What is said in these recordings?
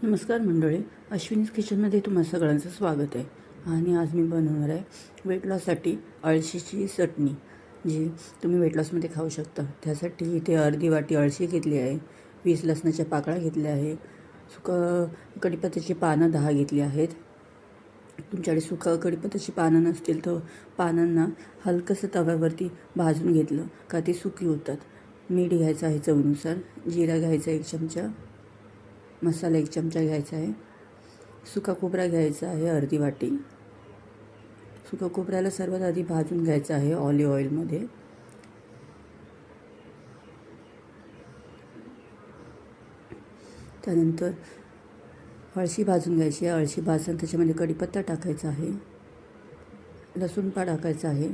नमस्कार मंडळी, अश्विनीज किचनमध्ये तुम्हा सगळ्यांचं स्वागत आहे. आणि आज मी बनवणार आहे वेट लॉससाठी अळशीची चटणी, जी तुम्ही वेट लॉसमध्ये खाऊ शकता. त्यासाठी इथे अर्धी वाटी अळशी घेतली आहे, 20 लसणाच्या पाकळ्या घेतल्या आहे, कढीपत्त्याची पानं 10 घेतली आहेत. तुमच्याकडे कढीपत्त्याची पानं नसतील तर पानांना हलकंसं तव्यावरती भाजून घेतलं का ती सुकी होतात. मीठ घ्यायचं आहे चवीनुसार, जिरा घ्यायचा 1 चमचा, मसाला 1 चमचा घ्यायचा आहे, सुका खोबरा घ्यायचा आहे अर्धी वाटी. सुका खोबऱ्याला सर्वात आधी भाजून घ्यायचं आहे ऑलिव्ह ऑइलमध्ये. त्यानंतर अळशी भाजून घ्यायची आहे. अळशी भाजून त्याच्यामध्ये कढीपत्ता टाकायचा आहे, लसूण टाकायचा आहे,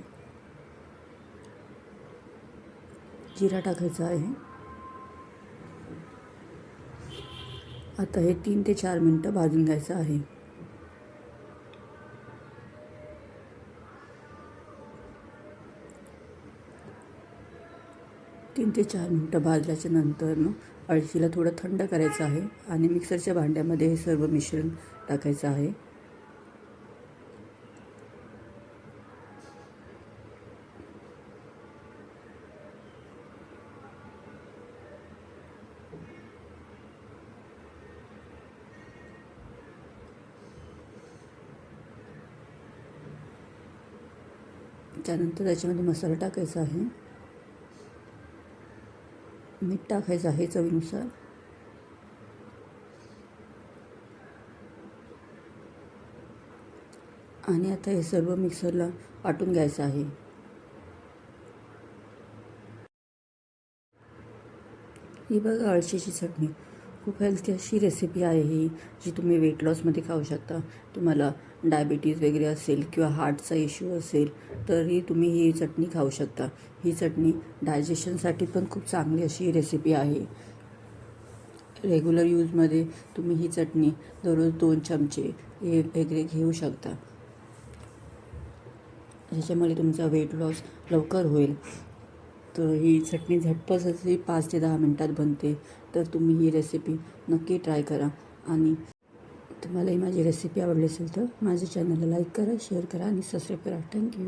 जिरा टाकायचा आहे. आता हे 3 ते 4 मिनटं भाजून घ्यायचं आहे. तीन ते 4 मिनटं भाजल्याच्या नंतर अळशीला थोडं थंड करायचं आहे आणि मिक्सरच्या भांड्यामध्ये हे सर्व मिश्रण टाकायचं आहे. त्यानंतर त्याच्यामध्ये मसाला टाकायचा आहे, मीठ टाकायचं आहे चवीनुसार. आणि आता हे सर्व मिक्सरला वाटून घ्यायचं आहे. ही बघा अळशीची चटणी, खूप हेल्थी अशी रेसिपी आहे ही, जी तुम्ही वेट लॉसमध्ये खाऊ शकता. तुम्हाला डायबिटीज वगैरे असेल किंवा हार्टचा इश्यू असेल तरी तुम्ही ही चटणी खाऊ शकता. ही चटणी डायजेशनसाठी पण खूप चांगली अशी रेसिपी आहे. रेग्युलर यूजमध्ये तुम्ही ही चटणी दररोज 2 चमचे वगैरे घेऊ शकता. ज्याच्यामुळे तुमचा वेट लॉस लवकर होईल. तर ही चटणी झटपट अशी 5 ते 10 मिनटात बनते. तर तुम्ही ही रेसिपी नक्की ट्राय करा. आणि तुम्हालाही माझी रेसिपी आवडली असेल तर माझ्या चॅनलला लाईक करा, शेअर करा आणि सबस्क्राईब करा. थँक्यू.